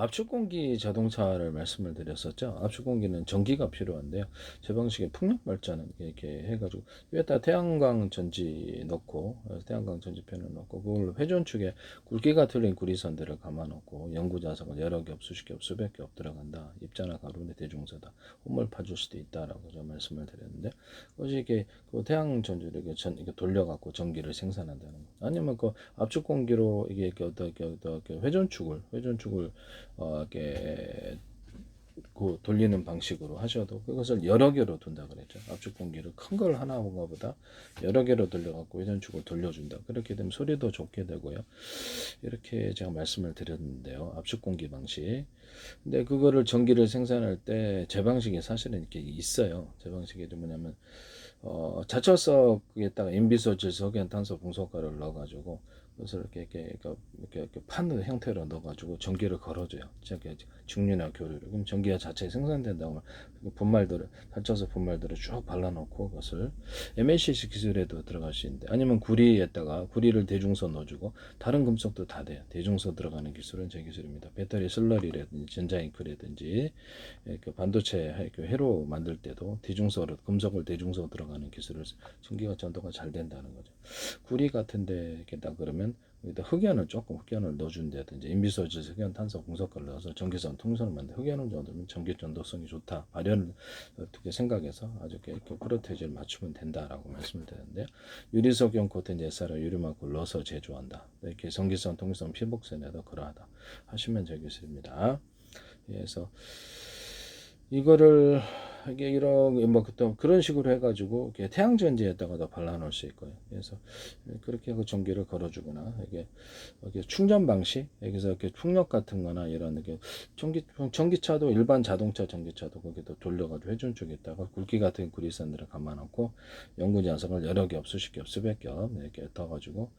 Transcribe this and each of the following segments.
압축공기 자동차를 말씀을 드렸었죠. 압축공기는 전기가 필요한데요. 제 방식에 풍력 발전은 이렇게 해가지고 위에다 태양광 전지 넣고 태양광 전지펜을 넣고 그걸 회전축에 굵기가 틀린 구리선들을 감아놓고 연구 자석을 여러 겹, 수십 겹, 수백 겹 들어간다. 입자나 가루의 대중소다. 홈을 파줄 수도 있다라고 제가 말씀을 드렸는데 그것이 이렇게 그 태양 전지를 이렇게 돌려갖고 전기를 생산한다는 거. 아니면 그 압축공기로 이게 이렇게 회전축을 이렇게 그 돌리는 방식으로 하셔도 그것을 여러 개로 둔다 그랬죠. 압축 공기를 큰 걸 하나 한 것보다 여러 개로 돌려갖고 회전축을 돌려준다. 그렇게 되면 소리도 좋게 되고요. 이렇게 제가 말씀을 드렸는데요. 압축 공기 방식. 근데 그거를 전기를 생산할 때 제 방식이 사실은 이렇게 있어요. 제 방식이 뭐냐면 자철석에다가 임비소, 질소, 흑연, 탄소, 분석가를 넣어가지고 그것을 이렇게 파는 형태로 넣어가지고 전기를 걸어줘요. 중류나 교류를. 그럼 전기가 자체 생산된다고 분말들을 다쳐서 분말들을 쭉 발라놓고 그것을 MLCC 기술에도 들어갈 수 있는데 아니면 구리에다가 구리를 대중소 넣어주고 다른 금속도 다 돼요. 대중소 들어가는 기술은 제 기술입니다. 배터리 슬러리라든지 전자잉크라든지 반도체 회로 만들 때도 대중소로 금속을 대중소 들어가는 기술을 전기가 전도가 잘 된다는 거죠. 구리 같은데 이렇게다 그러면 여기다 흑연을 넣어준다든지 인비소질 흑연 탄소 공석가를 넣어서 전기선 통선을 만들 흑연을 넣으면 전기 전도성이 좋다 발열을 어떻게 생각해서 아주 이렇게 프로테이지를 맞추면 된다라고 말씀을 드렸는데요. 유리석연 코튼 예사를 유리막을 넣어서 제조한다. 이렇게 전기선 통선 피복선에도 그러하다 하시면 되겠습니다. 그래서 이거를 이게 이런 뭐 그런 식으로 해가지고 태양전지에다가도 발라놓을 수 있고요. 그래서 그렇게 그 전기를 걸어주거나 이게 충전 방식 여기서 이렇게 풍력 같은거나 이런 이게 전기차도 일반 자동차 전기차도 거기다 돌려가지고 회전 쪽에다가 굵기 같은 구리선들을 감아놓고 연구 자석을 여러 겹, 수십 겹, 수백 겹 이렇게 떠가지고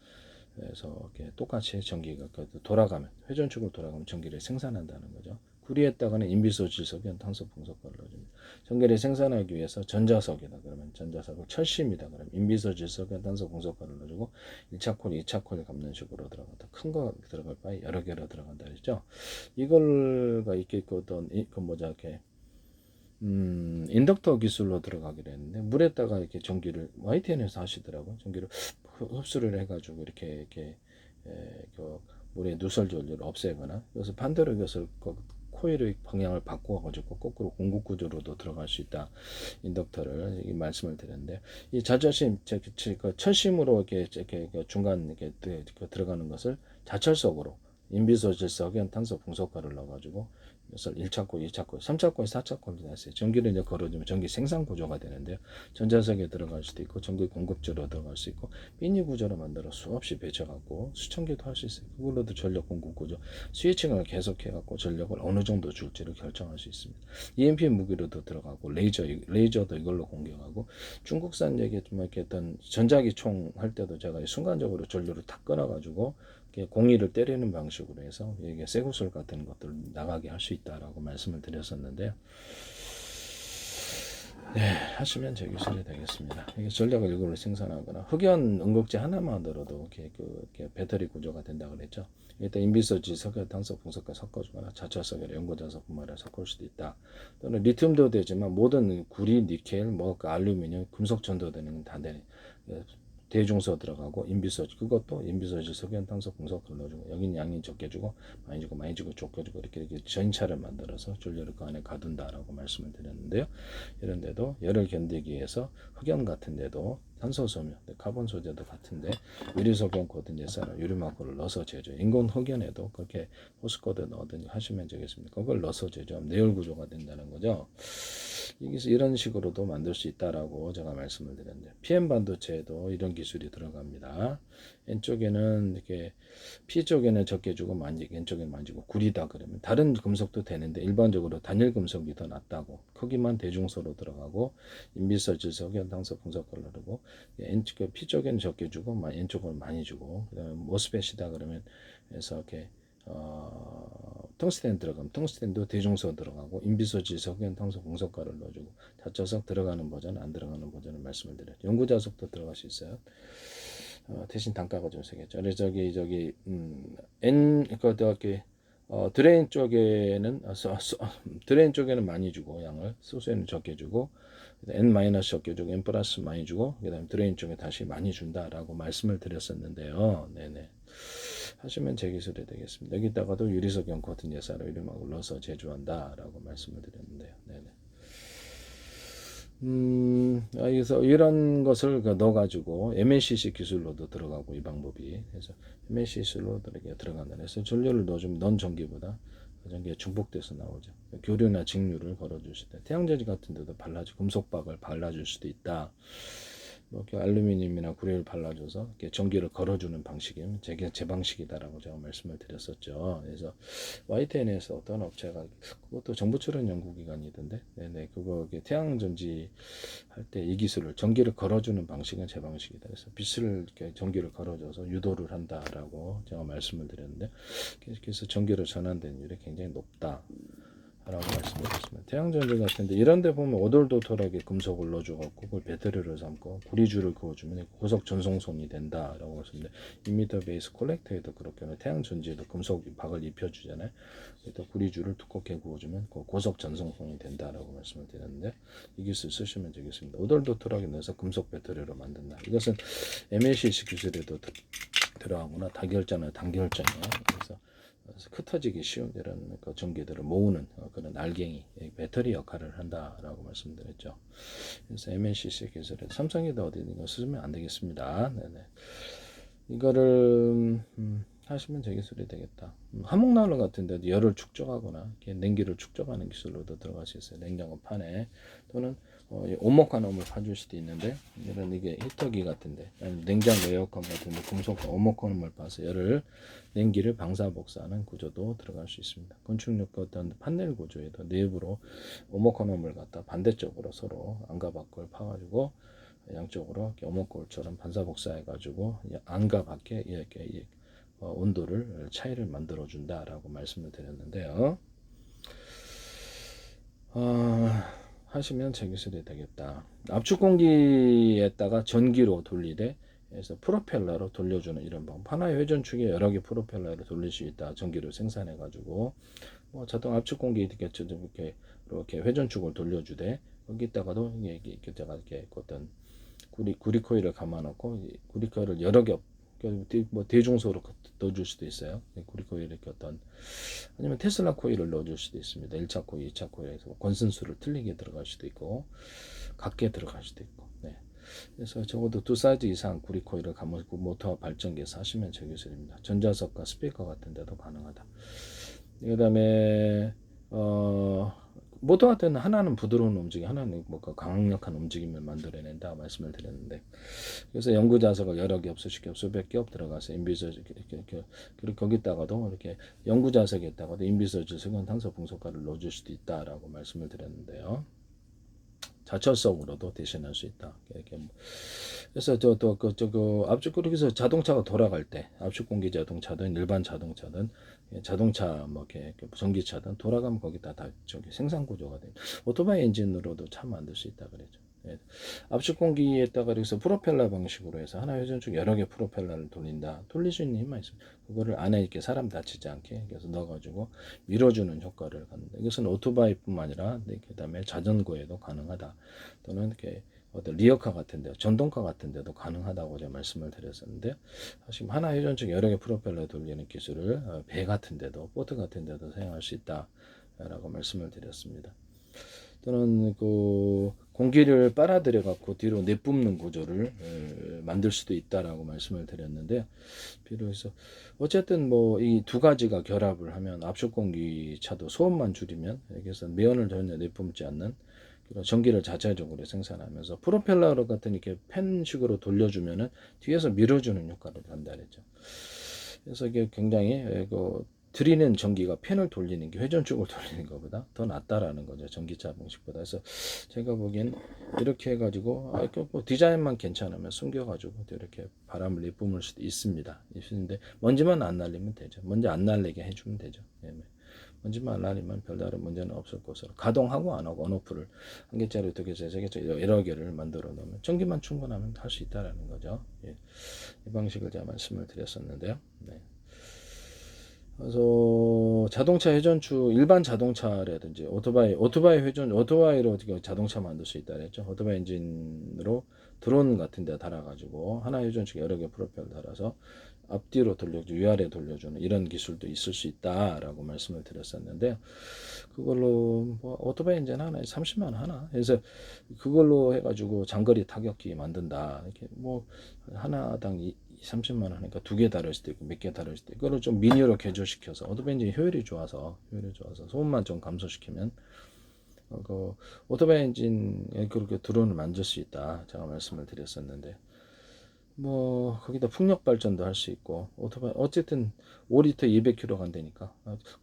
그래서 이렇게 똑같이 전기가 돌아가면 회전축으로 돌아가면 전기를 생산한다는 거죠. 구리에다가는 인비소, 질소변, 탄소, 풍속가를 넣어줍니다. 전기를 생산하기 위해서 전자석이다 그러면 전자석을 철심이다 그러면 인비소, 질소변, 탄소, 풍속가를 넣어주고 1차 콜, 2차 콜 감는 식으로 들어간다. 큰 거 들어갈 바에 여러 개로 들어간다 그랬죠. 이걸가 이렇게 이렇게 인덕터 기술로 들어가기로 했는데 물에다가 이렇게 전기를 YTN에서 하시더라고요. 전기를 흡수를 해가지고 이렇게 그 물의 누설 전류를 없애거나 그래서 반대로 이것을 코일의 방향을 바꿔가지고 거꾸로 공급 구조로도 들어갈 수 있다. 인덕터를 말씀을 드렸는데 이 자철심 철심으로 이렇게 중간 이렇게 들어가는 것을 자철석으로 인비소, 질소, 흑연, 탄소, 풍속가를 넣어가지고 그래서 1차 콜, 2차 콜, 3차 콜, 4차 콜이 났어요. 전기를 이제 걸어주면 전기 생산 구조가 되는데요. 전자석에 들어갈 수도 있고 전기 공급제로 들어갈 수 있고 비니 구조로 만들어 수없이 배쳐갖고 수천 개도 할 수 있어요. 그걸로도 전력 공급 구조 스위칭을 계속해갖고 전력을 어느 정도 줄지를 결정할 수 있습니다. EMP 무기로도 들어가고 레이저도 이걸로 공격하고 중국산 얘기 좀 이렇게 어떤 전자기 총 할 때도 제가 순간적으로 전류를 탁 끊어가지고 공이를 때리는 방식으로 해서 이게 쇠구슬 같은 것들을 나가게 할 수 있다라고 말씀을 드렸었는데요. 네, 하시면 제 기술이 되겠습니다. 이게 전력을 이걸로 생산하거나 흑연 응급제 하나만으로도 이렇게 배터리 구조가 된다 그랬죠. 일단 인비소지, 석유, 탄소, 분석과 섞어주거나 자철석유, 연고자석 분말을 섞을 수도 있다. 또는 리튬도 되지만 모든 구리, 니켈, 알루미늄, 금속 전도되는 건 다 되네. 대중소 들어가고 인비소 그것도 인비소질 석연 탄소 공석을 넣어주고 여기는 양이 적게 주고 많이 주고 적게 주고 이렇게 전차를 만들어서 전류를 그 안에 가둔다라고 말씀을 드렸는데요. 이런 데도 열을 견디기 위해서 흑연 같은 데도 탄소 섬유, 카본 소재도 같은데 유리석연 코든 예사나 유리막고를 넣어서 제조. 인공 흑연에도 그렇게 포스코드 넣어든지 하시면 되겠습니다. 그걸 넣어서 제조하면 내열 구조가 된다는 거죠. 여기서 이런 식으로도 만들 수 있다라고 제가 말씀을 드렸는데 PM 반도체에도 이런 기술이 들어갑니다. N쪽에는 이렇게 P 쪽에는 적게 주고 N쪽에는 많이 주고 구리다 그러면 다른 금속도 되는데 일반적으로 단일 금속이 더 낫다고 크기만 대중소로 들어가고 인비설, 질석, 연탄소, 분석을 누르고 P 쪽에는 적게 주고 N쪽은 많이 주고 그다음에 모스펫이다 그러면 그래서 이렇게 텅스텐 들어가면 텅스텐도 대중소 들어가고 인비소지 석연 탄소 공석가를 넣어주고 자철석 들어가는 버전 안 들어가는 버전을 말씀을 드렸죠. 연구자석도 들어갈 수 있어요. 대신 단가가 좀 세겠죠. 그래서 N 그렇게 드레인 쪽에는 드레인 쪽에는 많이 주고 양을 소수에는 적게 주고 N- 적게 주고 N+ 많이 주고 그다음에 드레인 쪽에 다시 많이 준다라고 말씀을 드렸었는데요. 네네. 하시면 제 기술이 되겠습니다. 여기다가도 유리석연 코튼 예사로 이름하고 넣어서 제조한다라고 말씀을 드렸는데요. 네네. 그래서 이런 것을 넣어가지고 MLCC 기술로도 들어가고 이 방법이 그래서 MLCC로 이렇게 들어간다. 그래서 전류를 넣어주면 넌 전기보다 전기가 중복돼서 나오죠. 교류나 직류를 걸어주실 때 태양전지 같은 데도 발라주 금속박을 발라줄 수도 있다. 뭐 이렇게 알루미늄이나 구리를 발라줘서 이렇게 전기를 걸어주는 방식이 제 방식이다라고 제가 말씀을 드렸었죠. 그래서 YTN에서 어떤 업체가 그것도 정부 출연 연구기관이던데, 네네 그거 태양전지 할 때 이 기술을 전기를 걸어주는 방식은 제 방식이다. 그래서 빛을 이렇게 전기를 걸어줘서 유도를 한다라고 제가 말씀을 드렸는데, 그래서 전기를 전환되는 율이 굉장히 높다. 라고 말씀드렸습니다. 태양전지 같은데 이런 데 보면 오돌도돌하게 금속을 넣어주고 그걸 배터리로 삼고 구리줄을 그어주면 고속 전송선이 된다라고 했습니다. 2m 베이스 콜렉터에도 그렇게 태양전지에도 금속 박을 입혀주잖아요. 또 구리줄을 두껍게 그어주면 고속 전송선이 된다라고 말씀을 드렸는데 이 기술 쓰시면 되겠습니다. 오돌도돌하게 넣어서 금속 배터리로 만든다. 이것은 MLCC 기술에도 들어가거나 다결자나 단결자냐. 그래서 흩어지기 쉬운 이런 전기들을 모으는 그런 알갱이 배터리 역할을 한다라고 말씀드렸죠. 그래서 MLCC 기술에 삼성에도 어디든가 쓰면 안 되겠습니다. 네네. 이거를 하시면 제 기술이 되겠다. 한목난로 같은 데도 열을 축적하거나 냉기를 축적하는 기술로도 들어갈 수 있어요. 냉장고 판에 또는 오목화놈을 파줄 수도 있는데 이런 이게 히터기 같은데 냉장고 에어컨 같은데 금속 오목화놈을 파서 열을 냉기를 방사복사하는 구조도 들어갈 수 있습니다. 건축력 어떤 판넬 구조에도 내부로 오목화놈을 갖다 반대쪽으로 서로 안과 밖을 파가지고 양쪽으로 오목골처럼 반사복사해가지고 안과 밖에 이렇게 온도를 차이를 만들어 준다라고 말씀을 드렸는데요. 하시면 제 기술이 되겠다. 압축 공기에다가 전기로 돌리되 그래서 프로펠러로 돌려주는 이런 방법. 하나의 회전축에 여러 개 프로펠러를 돌릴 수 있다. 전기를 생산해 가지고 뭐 자동 압축 공기 이렇게 회전축을 돌려주되 거기다가도 이렇게 어떤 구리 코일을 감아놓고 구리 코일을 여러 겹 뭐 대중소로 넣어줄 수도 있어요. 구리 코일 이렇게 어떤 아니면 테슬라 코일을 넣어줄 수도 있습니다. 1차 코일, 2차 코일에서 권선수를 틀리게 들어갈 수도 있고 같게 들어갈 수도 있고. 네. 그래서 적어도 2사이즈 이상 구리 코일을 감고 모터와 발전기에서 하시면 제 기술입니다. 전자석과 스피커 같은 데도 가능하다. 그 다음에 모터 같은 데는 하나는 부드러운 움직임, 하나는 뭔가 강력한 움직임을 만들어낸다 말씀을 드렸는데, 그래서 연구 자석을 여러 겹, 수십 겹, 수백 겹 들어가서 인비서질 그리고 거기다가도 이렇게 연구 자석에다가도 인비서질 수건 탄소 분석가를 넣어줄 수도 있다라고 말씀을 드렸는데요. 자철성으로도 대신할 수 있다. 이렇게 그래서 압축 그렇게 해서 자동차가 돌아갈 때 압축 공기 자동차든 일반 자동차든 자동차 뭐 이렇게 전기차든 돌아가면 거기다 다 생산 구조가 돼. 오토바이 엔진으로도 차 만들 수 있다 그랬죠. 예. 압축 공기에다가 그래서 프로펠러 방식으로 해서 하나 회전축 여러 개 프로펠러를 돌린다. 돌릴 수 있는 힘만 있습니다. 그거를 안에 이렇게 사람 다치지 않게 그래서 넣어가지고 밀어주는 효과를 갖는다. 이것은 오토바이뿐만 아니라 그다음에 자전거에도 가능하다. 또는 이렇게 어떤 리어카 같은데 전동카 같은데도 가능하다고 제가 말씀을 드렸었는데 지금 하나 회전축 여러 개 프로펠러 돌리는 기술을 배 같은데도 보트 같은데도 사용할 수 있다라고 말씀을 드렸습니다. 또는 공기를 빨아들여 갖고 뒤로 내뿜는 구조를 만들 수도 있다라고 말씀을 드렸는데 비로소 어쨌든 뭐 이 두 가지가 결합을 하면 압축 공기 차도 소음만 줄이면 여기서 매연을 전혀 내뿜지 않는 전기를 자체적으로 생산하면서 프로펠러 같은 이렇게 팬식으로 돌려주면은 뒤에서 밀어주는 효과를 한다 그랬죠. 그래서 이게 굉장히 드리는 전기가 팬을 돌리는 게 회전축을 돌리는 것보다 더 낫다라는 거죠. 전기차 방식보다. 그래서 제가 보기엔 이렇게 해가지고 뭐 디자인만 괜찮으면 숨겨가지고 이렇게 바람을 내뿜을 수도 있습니다. 있는데 먼지만 안 날리면 되죠. 먼지 안 날리게 해주면 되죠. 먼지만 안 날리면 별다른 문제는 없을 것으로 가동하고 안 하고 온오프를 한 개짜리 두 개짜리 세 개짜리 여러 개를 만들어 놓으면 전기만 충분하면 할 수 있다라는 거죠. 이 방식을 제가 말씀을 드렸었는데요. 네. 그래서 자동차 회전축 일반 자동차라든지 오토바이 회전 오토바이로 어떻게 자동차 만들 수 있다 그랬죠. 오토바이 엔진으로 드론 같은 데 달아가지고 하나 회전축 여러 개 프로펠 달아서 앞뒤로 돌려주 위아래 돌려주는 이런 기술도 있을 수 있다라고 말씀을 드렸었는데 그걸로 뭐 오토바이 엔진 하나에 30만 원 하나 그래서 그걸로 해가지고 장거리 타격기 만든다 이렇게 뭐 하나당 30만 원 하니까 두 개 다를 수도 있고 몇 개 다를 수도 있고 그걸 좀 미니로 개조시켜서 오토바이 엔진 효율이 좋아서 소음만 좀 감소시키면 그 오토바이 엔진에 그렇게 드론을 만들 수 있다 제가 말씀을 드렸었는데 뭐 거기다 풍력 발전도 할 수 있고 오토바이 어쨌든 5리터 200km 간다니까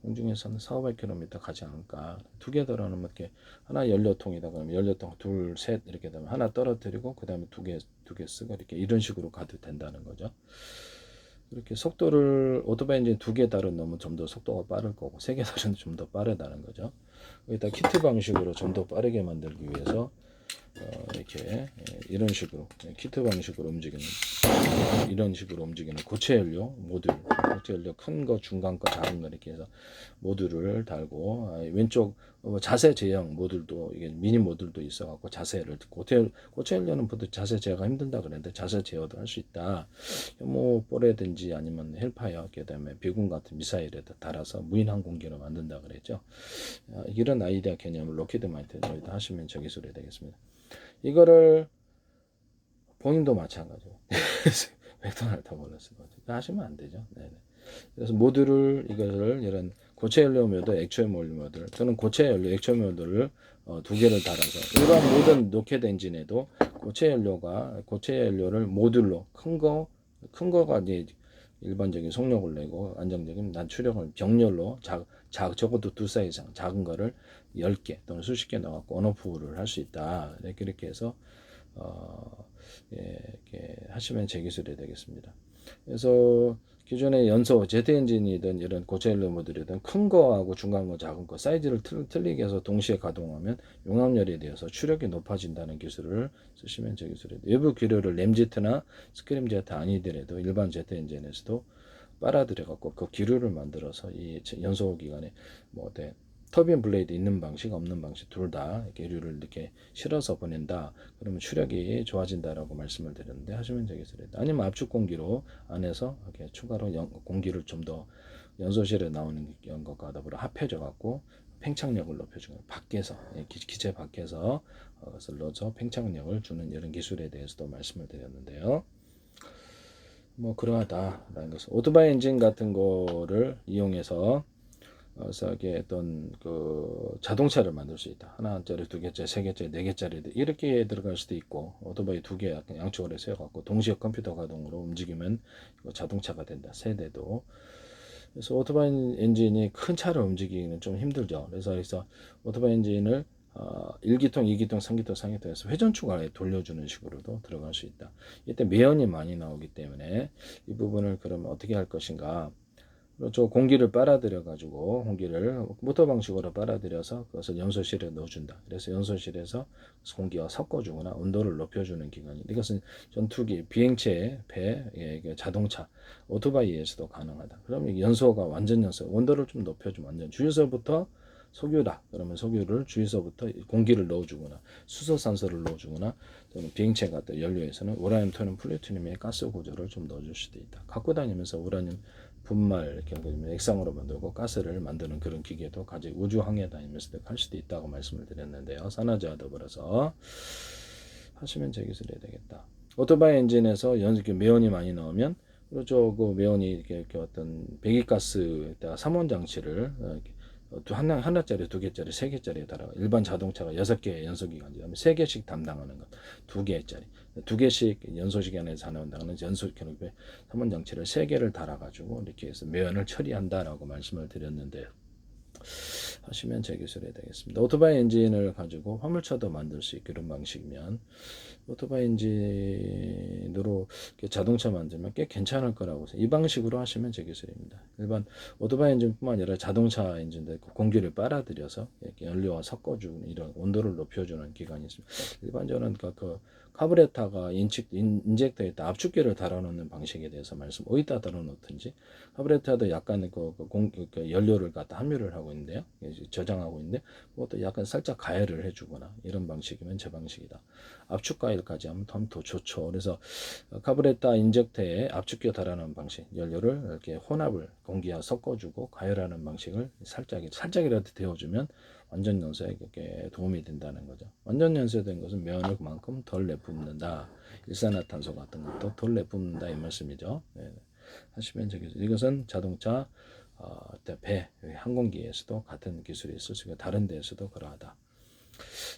공중에서는 4, 500km 가지 않을까 두 개 더러는 이렇게 하나 연료통이다 그러면 연료통 둘, 셋 이렇게 되면 하나 떨어뜨리고 그 다음에 두 개 쓰고 이렇게 이런 식으로 가도 된다는 거죠. 이렇게 속도를 오토바이 엔진 두 개 달은 너무 좀 더 속도가 빠를 거고 세 개 달은 좀 더 빠르다는 거죠. 여기다 키트 방식으로 좀 더 빠르게 만들기 위해서 이렇게 이런 식으로 키트 방식으로 움직이는 이런 식으로 움직이는 고체 연료 모듈 고체 연료 큰 거 중간 거 작은 거 이렇게 해서 모듈을 달고 왼쪽 자세 제형 모듈도 이게 미니 모듈도 있어 갖고 자세를 고체 연료는 보통 자세 제어가 힘든다 그랬는데 자세 제어도 할 수 있다. 뭐 볼이든지 아니면 헬파이어 그다음에 비군 같은 미사일에다 달아서 무인 항공기로 만든다 그랬죠. 이런 아이디어 개념을 로키드 마틴에다 하시면 저 기술이 되겠습니다. 이거를 본인도 마찬가지고 맥도날드 몰랐을 것 같아요. 하시면 안 되죠. 네네. 그래서 모듈을 이거를 이런 고체 연료 모듈, 액체 연료 모듈 또는 고체 연료, 액체 모듈을 두 개를 달아서 일반 모든 로켓 엔진에도 고체 연료를 모듈로 큰 거가 이제 일반적인 속력을 내고 안정적인 난출력을 병렬로 적어도 2살 이상 작은 거를 10개 또는 수십 개 넣어갖고 온오프를 할 수 있다. 이렇게 해서 이렇게 하시면 제 기술이 되겠습니다. 그래서 기존의 연소 제트 엔진이든 이런 고체 연료 모듈이든 큰 거하고 중간 거 작은 거 사이즈를 틀리게 해서 동시에 가동하면 용암열에 대해서 추력이 높아진다는 기술을 쓰시면 제 기술이 돼요. 외부 기류를 램제트나 스크림 제트 아니더라도 일반 제트 엔진에서도 빨아들여 갖고 그 기류를 만들어서 이 연소 기관에 뭐 터빈 블레이드 있는 방식 없는 방식 둘 다 계류를 이렇게 실어서 보낸다. 그러면 추력이 좋아진다라고 말씀을 드렸는데 하시면 되겠습니다. 아니면 압축 공기로 안에서 이렇게 추가로 공기를 좀 더 연소실에 나오는 것과 더불어 합해져 갖고 팽창력을 높여주는 밖에서 기체 밖에서 그것을 넣어서 팽창력을 주는 이런 기술에 대해서도 말씀을 드렸는데요. 뭐 그러하다라는 것은 오토바이 엔진 같은 거를 이용해서 싸게 어떤 그 자동차를 만들 수 있다. 하나짜리, 두 개짜리, 세 개짜리, 네 개짜리 이렇게 들어갈 수도 있고 오토바이 두 개 양쪽으로 세워갖고 동시에 컴퓨터 가동으로 움직이면 자동차가 된다. 세대도. 그래서 오토바이 엔진이 큰 차를 움직이기는 좀 힘들죠. 그래서 오토바이 엔진을 1기통, 2기통, 3기통, 4기통에서 회전축 안에 돌려주는 식으로도 들어갈 수 있다. 이때 매연이 많이 나오기 때문에 이 부분을 그러면 어떻게 할 것인가? 그렇죠. 공기를 빨아들여 가지고 공기를 모터 방식으로 빨아들여서 그것을 연소실에 넣어준다. 그래서 연소실에서 공기와 섞어주거나 온도를 높여주는 기관이. 이것은 전투기, 비행체, 배, 자동차, 오토바이에서도 가능하다. 그러면 연소가 완전 연소, 온도를 좀 높여주면 완전 주유소부터 석유다. 그러면 석유를 주유소부터 공기를 넣어주거나 수소산소를 넣어주거나 또는 비행체 같은 연료에서는 우라늄, 토늄, 플루토늄의 가스 구조를 좀 넣어줄 수도 있다. 갖고 다니면서 우라늄 분말 이렇게 액상으로 만들고 가스를 만드는 그런 기계도 가지고 우주 항해 다니면서 할 수도 있다고 말씀을 드렸는데요. 산화제와 더불어서 하시면 제 기술이 되겠다. 오토바이 엔진에서 매연이 많이 나오면 그렇죠. 그 매연이 이렇게 어떤 배기가스에다가 삼원 장치를 하나짜리, 두 개짜리, 세 개짜리에 달아 일반 자동차가 6개 연소기관지 하면 3개씩 담당하는 것, 2개짜리, 2개씩 연소시간에서 나오는 연소기관에 삼원 장치를 3개를 달아가지고 이렇게 해서 매연을 처리한다라고 말씀을 드렸는데 하시면 제 기술이 되겠습니다. 오토바이 엔진을 가지고 화물차도 만들 수 있는 그런 방식이면 오토바이 엔진으로 자동차 만들면 꽤 괜찮을 거라고 해서 이 방식으로 하시면 제 기술입니다. 일반 오토바이 엔진뿐만 아니라 자동차 엔진도 공기를 빨아들여서 이렇게 연료와 섞어주는 이런 온도를 높여주는 기관이 있습니다. 일반적으로 그 카브레타가 인젝터에 있다 압축기를 달아놓는 방식에 대해서 어디다 달아놓든지 카브레타도 약간 그 연료를 갖다 함유를 하고 있는데요, 저장하고 있는데 그것도 약간 살짝 가열을 해주거나 이런 방식이면 제 방식이다. 압축 가열까지 하면 더 좋죠. 그래서 카브레타 인젝터에 압축기 달아놓은 방식, 연료를 이렇게 혼합을 공기와 섞어주고 가열하는 방식을 살짝이라도 데워주면 완전 연소에 그렇게 도움이 된다는 거죠. 완전 연소된 것은 면을 그만큼 덜 내뿜는다. 일산화탄소 같은 것도 덜 내뿜는다 이 말씀이죠. 네. 하시면 되겠습니다. 이것은 자동차, 배, 항공기에서도 같은 기술이 있을 수 있고 다른 데에서도 그러하다.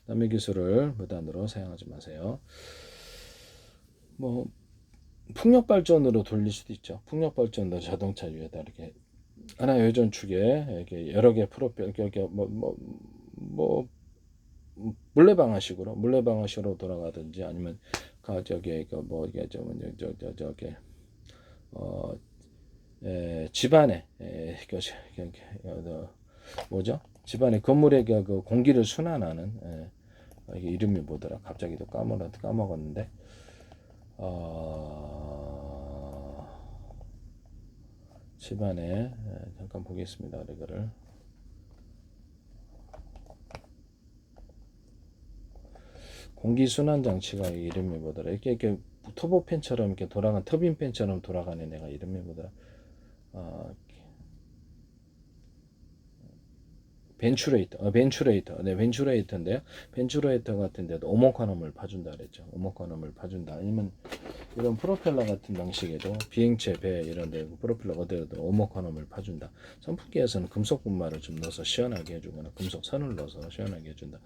남의 기술을 무단으로 사용하지 마세요. 뭐 풍력 발전으로 돌릴 수도 있죠. 풍력 발전도 자동차 위에다 이렇게 하나 회전축에 이렇게 여러 개 프로펠 이렇게 물레방아식으로 돌아가든지 아니면 저기 뭐 이게 저기 집안에 뭐죠? 집안에 건물의 그 공기를 순환하는 이게 이름이 뭐더라? 갑자기 또 까먹었는데 집안에 잠깐 보겠습니다. 이거를 공기순환 장치가 이름이 뭐더라? 이렇게 터보팬처럼 이렇게 돌아간 터빈팬처럼 돌아가는 애가 이름이 뭐더라? 벤츄레이터. 네, 벤츄레이터인데요. 벤츄레이터 같은 데도 오목화놈을 파준다 그랬죠. 오목화놈을 파준다. 아니면 이런 프로펠러 같은 방식에도 비행체, 배 이런 데 프로펠러 어디에도 오목화놈을 파준다. 선풍기에서는 금속 분말을 좀 넣어서 시원하게 해주거나 금속 선을 넣어서 시원하게 해준다.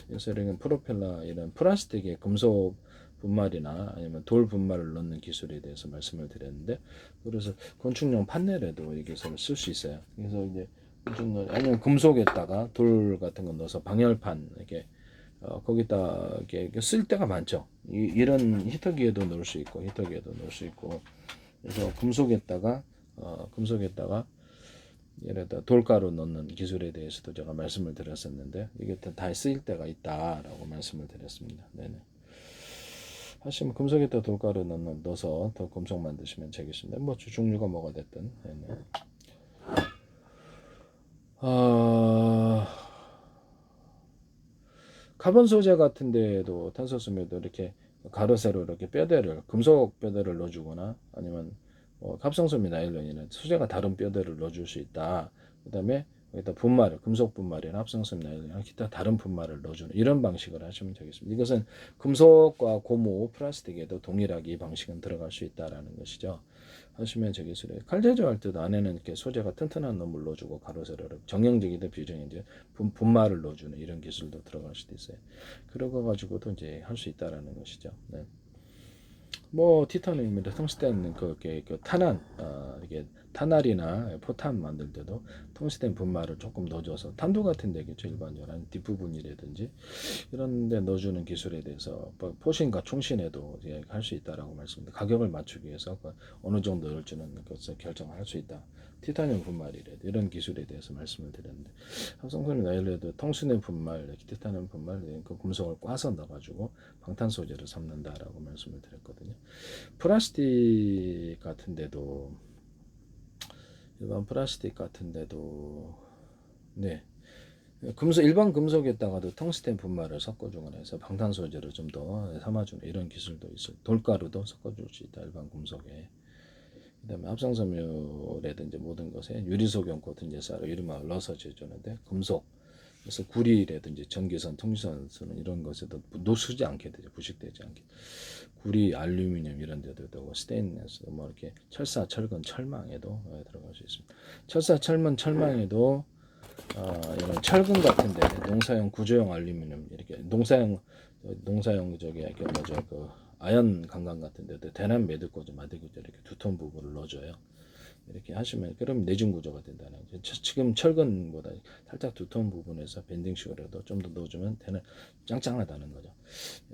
그래서 이런 프로펠러 이런 플라스틱의 금속 분말이나 아니면 돌 분말을 넣는 기술에 대해서 말씀을 드렸는데, 그래서 건축용 판넬에도 이게 쓸 수 있어요. 그래서 이제 아니면 금속에다가 돌 같은 거 넣어서 방열판 이렇게 거기다 이렇게 쓸 때가 많죠. 이런 히터기에도 넣을 수 있고 그래서 금속에다가 예를 들어 돌가루 넣는 기술에 대해서도 제가 말씀을 드렸었는데 이게 다 쓰일 때가 있다라고 말씀을 드렸습니다. 네네. 하시면 금속에다 돌가루 넣어서 더 금속 만드시면 되겠습니다. 뭐 종류가 뭐가 됐든. 네네. 카본 소재 같은 데에도 탄소섬유도 이렇게 가로 세로 이렇게 금속 뼈대를 넣어주거나 아니면 합성섬유 나일론이나 소재가 다른 뼈대를 넣어줄 수 있다. 그 다음에 여기다 금속 분말이나 합성섬유 나일론이나 기타 다른 분말을 넣어주는 이런 방식을 하시면 되겠습니다. 이것은 금속과 고무, 플라스틱에도 동일하게 이 방식은 들어갈 수 있다라는 것이죠. 하시면 되겠어요. 칼제조 할 때도 안에는 이렇게 소재가 튼튼한 놈을 넣어주고 가로 세로를 정형적이든 비정형적인 분말을 넣어주는 이런 기술도 들어갈 수도 있어요. 그러고 가지고도 이제 할 수 있다라는 것이죠. 네. 뭐 티타늄이나 텅스텐 탄환 이게 탄알이나 포탄 만들 때도 텅스텐 분말을 조금 넣어줘서 탄두 같은 데겠죠. 일반적으로 뒷부분이라든지 이런 데 넣어주는 기술에 대해서 포신과 충신에도 할 수 있다라고 말씀드립니다. 가격을 맞추기 위해서 어느 정도 넣을지는 것을 결정을 할 수 있다. 티타늄 분말이라도 이런 기술에 대해서 말씀을 드렸는데 합성섬유 나일론도 텅스텐 분말, 티타늄 분말 그 금속을 꽈서 넣어가지고 방탄 소재를 삼는다라고 말씀을 드렸거든요. 플라스틱 같은데도 일반 플라스틱 같은데도 네 일반 금속에다가도 텅스텐 분말을 섞어주거나 해서 방탄 소재를 좀 더 삼아주는 이런 기술도 있어요. 돌가루도 섞어줄 수 있다. 일반 금속에. 그다음에 합성섬유라든지 모든 것에 유리소경 코팅 제사로 이름을 넣어서 제조하는데 금속 그래서 구리라든지 전기선, 통신선은 이런 것에도 노수지 않게 되죠. 부식되지 않게. 구리, 알루미늄 이런 데도 되고 스테인리스 뭐 이렇게 철사, 철근, 철망에도 들어갈 수 있습니다. 철사, 철문, 철망에도 이런 철근 같은데 농사용 구조용 알루미늄 이렇게 농사용 저기 이렇게 아연 강강 같은데 대남 매듭꽂이 이렇게 두톤 부분을 넣어줘요. 이렇게 하시면 그럼 내진 구조가 된다는 거죠. 지금 철근보다 살짝 두터운 부분에서 밴딩식으로도 좀 더 넣어주면 되는 짱짱하다는 거죠.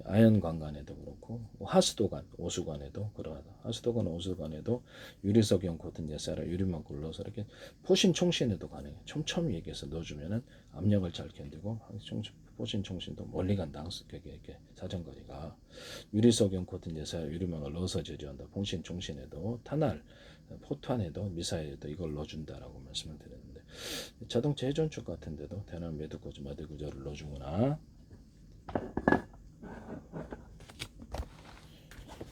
아연 관관에도 그렇고 하수도관, 오수관에도 그러하다. 하수도관, 오수관에도 유리석용 코튼 예사라 유리만 굴러서 이렇게 포신 총신에도 가능해. 촘촘히 얘기해서 넣어주면은 압력을 잘 견디고 포신 총신도 멀리 간다. 이렇게 사정거리가 유리석용 코튼 예사라 유리망을 넣어서 제조한다. 포신 총신에도 탄알 포탄에도 미사일에도 이걸 넣어준다라고 말씀을 드렸는데 자동차 회전축 같은데도 대날 매듭구조 마대구조를 넣어주거나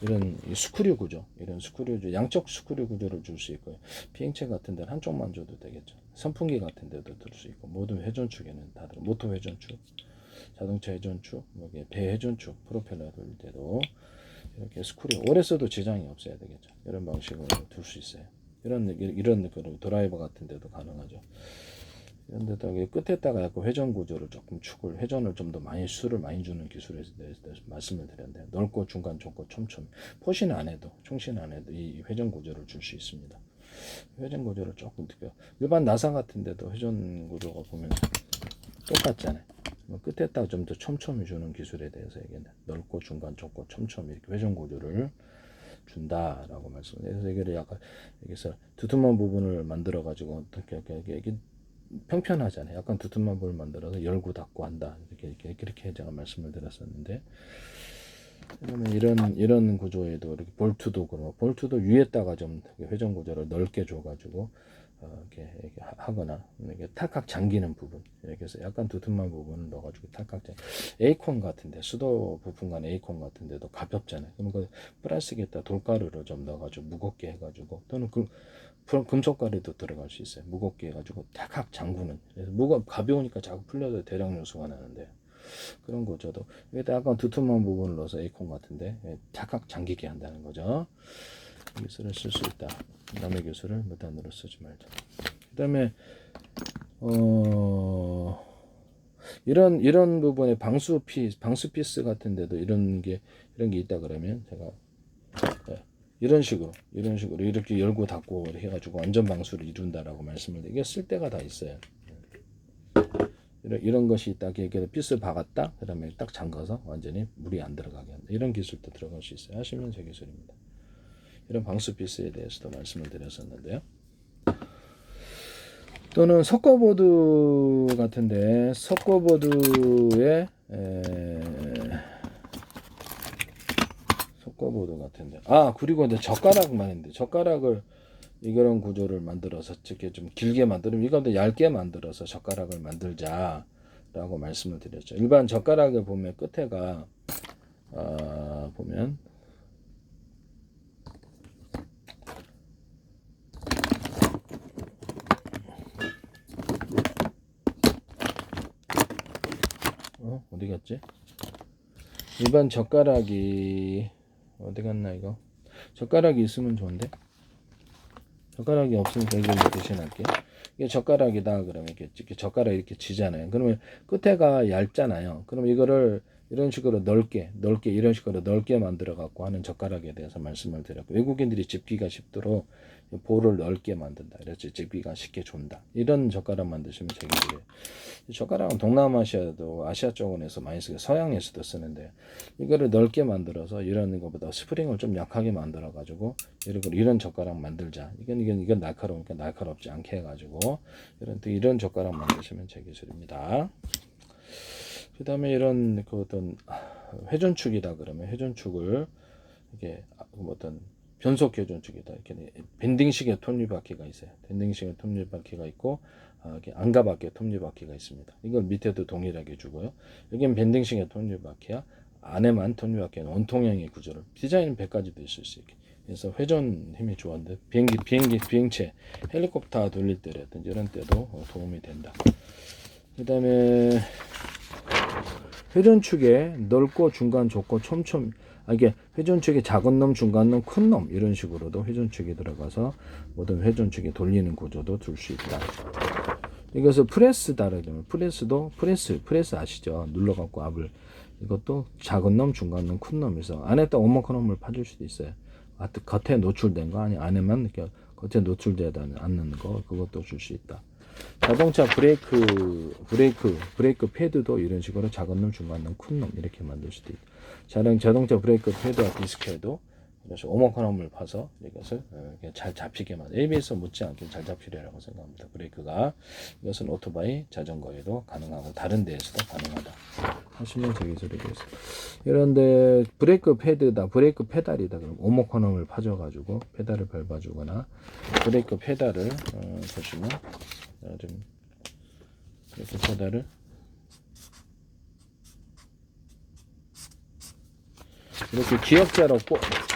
이런 스크류 구조, 이런 스크류 구조, 양쪽 스크류 구조를 줄 수 있고요. 비행체 같은 데는 한쪽만 줘도 되겠죠. 선풍기 같은 데도 들 수 있고 모든 회전축에는 다들 모터 회전축, 자동차 회전축, 배 회전축, 프로펠러 돌릴 때도 이렇게 스크류 오래 써도 지장이 없어야 되겠죠. 이런 방식으로 둘 수 있어요. 이런 드라이버 같은 데도 가능하죠. 이런 데다가 끝에다가 약간 회전 구조를 조금 회전을 좀 더 많이 수를 많이 주는 기술에 대해서 말씀을 드렸는데 넓고 중간 좁고 촘촘히 포신 안에도 총신 안에도 이 회전 구조를 줄 수 있습니다. 회전 구조를 조금 특별 일반 나사 같은 데도 회전 구조가 보면 똑같잖아요. 끝에다가 좀 더 촘촘히 주는 기술에 대해서 얘기했는데 넓고 중간 좁고 촘촘히 이렇게 회전 구조를 준다라고 말씀해서 이게 약간 여기서 두툼한 부분을 만들어 가지고 어떻게 이렇게 평편하잖아요. 약간 두툼한 부분을 만들어서 열고 닫고 한다. 이렇게 제가 말씀을 드렸었는데 그러면 이런 구조에도 이렇게 볼트도 그러고 볼트도 위에다가 좀 회전 구조를 넓게 줘가지고 이렇게 하거나 이렇게 탈칵 잠기는 부분 이렇게 해서 약간 두툼한 부분을 넣어가지고 탈칵 에이콘 같은데 수도 부품 간 에이콘 같은데도 가볍잖아요. 그럼 그 플라스틱에다 돌가루를 좀 넣어가지고 무겁게 해가지고 또는 금속가루도 들어갈 수 있어요. 무겁게 해가지고 탁탁 잠그는. 그래서 가벼우니까 자꾸 풀려서 대량 요소가 나는데 그런 구조도 여기다 약간 두툼한 부분을 넣어서 에이콘 같은데 탁탁 잠기게 한다는 거죠. 기술을 쓸 수 있다. 남의 기술을 무단으로 쓰지 말자. 그다음에 이런 부분에 방수 피스 같은데도 이런 게 있다 그러면 제가 이런 식으로 이렇게 열고 닫고 해가지고 완전 방수를 이룬다라고 말씀을 드리게 쓸 때가 다 있어요. 이런 것이 딱 이렇게 피스 박았다 그다음에 딱 잠가서 완전히 물이 안 들어가게 한다. 이런 기술도 들어갈 수 있어요. 하시면 제 기술입니다. 이런 방수 피스에 대해서도 말씀을 드렸었는데요. 또는 석고보드 같은데 석고보드 같은데 그리고 이제 젓가락만 했는데 젓가락을 이런 구조를 만들어서 이렇게 좀 길게 만들면 이것도 얇게 만들어서 젓가락을 만들자라고 말씀을 드렸죠. 일반 젓가락을 보면 끝에가 보면 어디 갔지? 일반 젓가락이 어디 갔나 이거? 젓가락이 있으면 좋은데 젓가락이 없으니까 이걸 대신할게. 이게 젓가락이다 그러면 이렇게 젓가락 이렇게 지잖아요. 그러면 끝에가 얇잖아요. 그럼 이거를 이런 식으로 넓게 이런 식으로 넓게 만들어 갖고 하는 젓가락에 대해서 말씀을 드렸고 외국인들이 집기가 쉽도록 볼을 넓게 만든다. 그래서 집기가 쉽게 준다. 이런 젓가락 만드시면 되겠어요. 젓가락은 동남아시아도 아시아 쪽에서 많이 쓰고 서양에서도 쓰는데 이거를 넓게 만들어서 이런 것보다 스프링을 좀 약하게 만들어 가지고 이런 젓가락 만들자. 이건 날카로우니까 날카롭지 않게 해가지고 이런 젓가락 만드시면 제 기술입니다. 그 다음에 이런 어떤 회전축이다 그러면 회전축을 이게 어떤 변속 회전축이다 이렇게 밴딩식의 톱니바퀴가 있어요. 밴딩식의 톱니바퀴가 있고 이렇게 안가바퀴 톱니바퀴가 있습니다. 이걸 밑에도 동일하게 주고요. 여기는 밴딩식의 톱니바퀴야. 안에만 톱니바퀴는 원통형의 구조를 디자인은 100가지도 있을 수 있게. 그래서 회전 힘이 좋은데 비행체 헬리콥터 돌릴 때라든지 이런 때도 도움이 된다. 그 다음에 회전축에 넓고 중간 좁고 촘촘 이게 회전축에 작은 놈 중간 놈 큰 놈 이런 식으로도 회전축이 들어가서 모든 회전축이 돌리는 구조도 둘 수 있다. 이것을 프레스다 그러면 프레스 아시죠? 눌러갖고 압을 이것도 작은 놈 중간 놈 큰 놈에서 안에다 오목한 놈을 파줄 수도 있어요. 겉에 노출된 거 아니 안에만 이렇게 겉에 노출되지 않는 거 그것도 줄 수 있다. 자동차 브레이크 패드도 이런 식으로 작은 놈, 중간 놈, 큰 놈 이렇게 만들 수도 있다. 자동차 브레이크 패드와 디스크에도 그래서 오목한홈을 파서 이것을 잘 잡히게 만들, ABS 못지 않게 잘 잡히리라고 생각합니다. 브레이크가 이것은 오토바이, 자전거에도 가능하고 다른 데에서도 가능하다 하시면 저기서 되겠습니다. 이런데 브레이크 패드다, 브레이크 페달이다 그럼 오목한홈을 파줘가지고 페달을 밟아주거나 브레이크 페달을 보시면 좀 이렇게 페달을 이렇게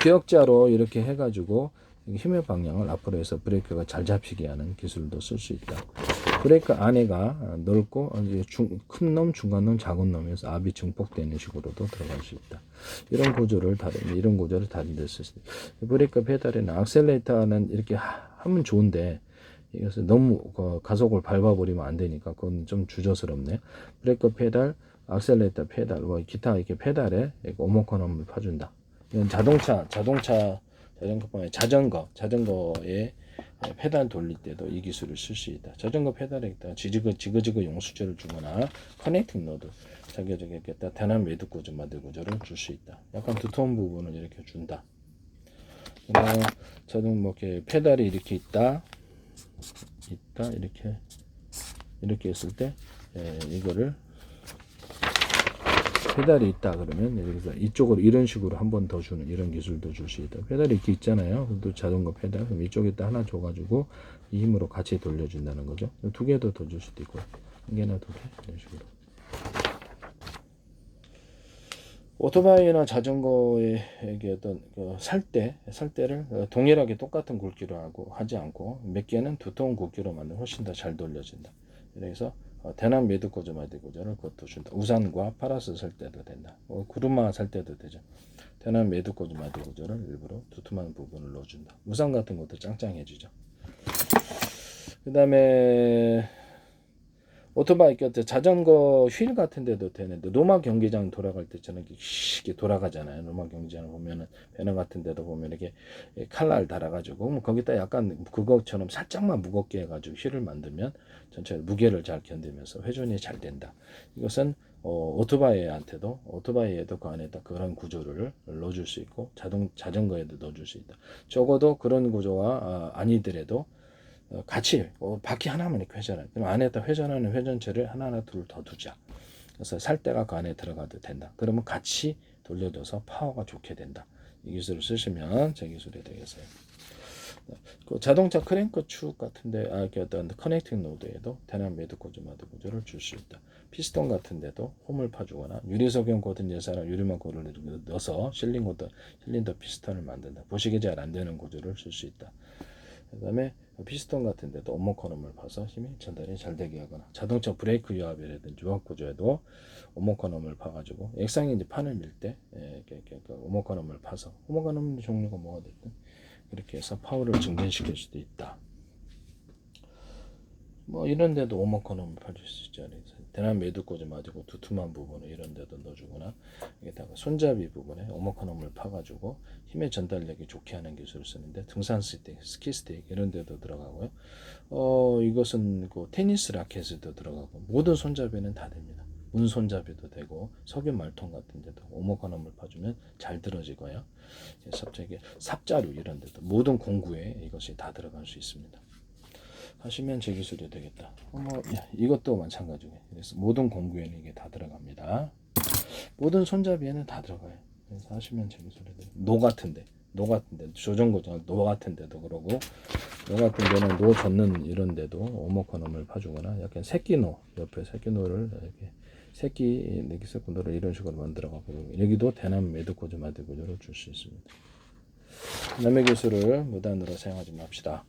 기역자로 이렇게 해가지고 힘의 방향을 앞으로 해서 브레이크가 잘 잡히게 하는 기술도 쓸 수 있다. 브레이크 안에가 넓고 큰 놈, 중간 놈, 작은 놈에서 압이 증폭되는 식으로도 들어갈 수 있다. 이런 구조를 다른 데 쓸 수 있다. 브레이크 페달이나 악셀레이터는 이렇게 하면 좋은데 이것을 너무 가속을 밟아버리면 안 되니까 그건 좀 주저스럽네. 브레이크 페달, 악셀레이터 페달, 뭐 기타 이렇게 페달에 오목한홈을 파준다. 이건 자전거에 페달 돌릴 때도 이 기술을 쓸 수 있다. 자전거 페달에다 지그지그 용수철을 주거나 커넥팅 노드, 자기적이겠다 대남 매듭 구조, 마들 구조를 줄 수 있다. 약간 두터운 부분을 이렇게 준다. 저는 뭐 이렇게 페달이 이렇게 있다 이렇게 했을 때 이거를 페달이 있다 그러면 여기서 이쪽으로 이런 식으로 한 번 더 주는 이런 기술도 줄 수 있다. 페달이 이렇게 있잖아요. 또 자전거 페달 그럼 이쪽에다 하나 줘가지고 이 힘으로 같이 돌려준다는 거죠. 두 개도 더 줄 수도 있고 한 개나 두 개 이런 식으로. 오토바이나 자전거에 어떤 살 때를 동일하게 똑같은 굵기로 하지 않고 몇 개는 두터운 굵기로 만들면 훨씬 더 잘 돌려진다. 그래서 대남 매듭 구조, 마들 구조를 그것도 준다. 우산과 파라솔 살 때도 된다. 구루마 살 때도 되죠. 대남 매듭 구조, 마들 구조를 일부러 두툼한 부분을 넣어준다. 우산 같은 것도 짱짱해지죠. 그 다음에 오토바이 자전거 휠 같은 데도 되는데 노마 경기장 돌아갈 때처럼 이렇게 돌아가잖아요. 노마 경기장 보면은 배너 같은 데도 보면 이렇게 칼날 달아가지고 뭐 거기다 약간 그것처럼 살짝만 무겁게 해가지고 휠을 만들면 전체 무게를 잘 견디면서 회전이 잘 된다. 이것은 오토바이에도 그 안에다 그런 구조를 넣어줄 수 있고 자전거에도 넣어줄 수 있다. 적어도 그런 구조가 아니더라도 같이 바퀴 하나만 이렇게 회전해. 그럼 안에다 회전하는 회전체를 하나 둘 더 두자. 그래서 살대가 그 안에 들어가도 된다. 그러면 같이 돌려줘서 파워가 좋게 된다. 이 기술을 쓰시면 제 기술이 되겠어요. 그 자동차 크랭크 축 같은데 어떤 커넥팅 노드에도 대남 매듭 구조, 마들 구조를 줄 수 있다. 피스톤 같은데도 홈을 파주거나 유리석용 코든 예사랑 유리막 고를 넣어서 실린더 피스톤을 만든다. 보시기 잘 안 되는 구조를 쓸 수 있다. 그 다음에 피스톤 같은 데도 오목한홈을 파서 힘이 전달이 잘 되게 하거나 자동차 브레이크 유압이라든지 유압 구조에도 오목한홈을 파가지고 액상에 이제 판을 밀 때 오목한홈을 파서 오목한홈 종류가 뭐가 됐든 이렇게 해서 파워를 증진시킬 수도 있다. 뭐 이런 데도 오목한홈을 파줄 수 있죠. 대남 매듭 구조 맞고 두툼한 부분을 이런 데도 넣어주거나 여기다가 손잡이 부분에 오목한홈을 파가지고 힘의 전달력이 좋게 하는 기술을 쓰는데 등산 스키 스틱 이런 데도 들어가고요. 이것은 그 테니스 라켓에도 들어가고 모든 손잡이는 다 됩니다. 문 손잡이도 되고 석유 말통 같은 데도 오목한홈을 파주면 잘 들어지고요. 삽자루 이런 데도 모든 공구에 이것이 다 들어갈 수 있습니다. 하시면 제 기술이 되겠다. 이것도 마찬가지고 그래서 모든 공구에는 이게 다 들어갑니다. 모든 손잡이에는 다 들어가요. 그래서 하시면 제 기술이 돼요. 노 같은데 조정고정 노 같은데도 그러고 노 같은 데는 노 젓는 이런 데도 오목한홈을 파주거나 약간 새끼노 옆에 새끼노를 이렇게 새끼 내기세군도를 이런 식으로 만들어가고 여기도 대남 매듭 구조, 마들 구조를 줄 수 있습니다. 남의 기술을 무단으로 사용하지 맙시다.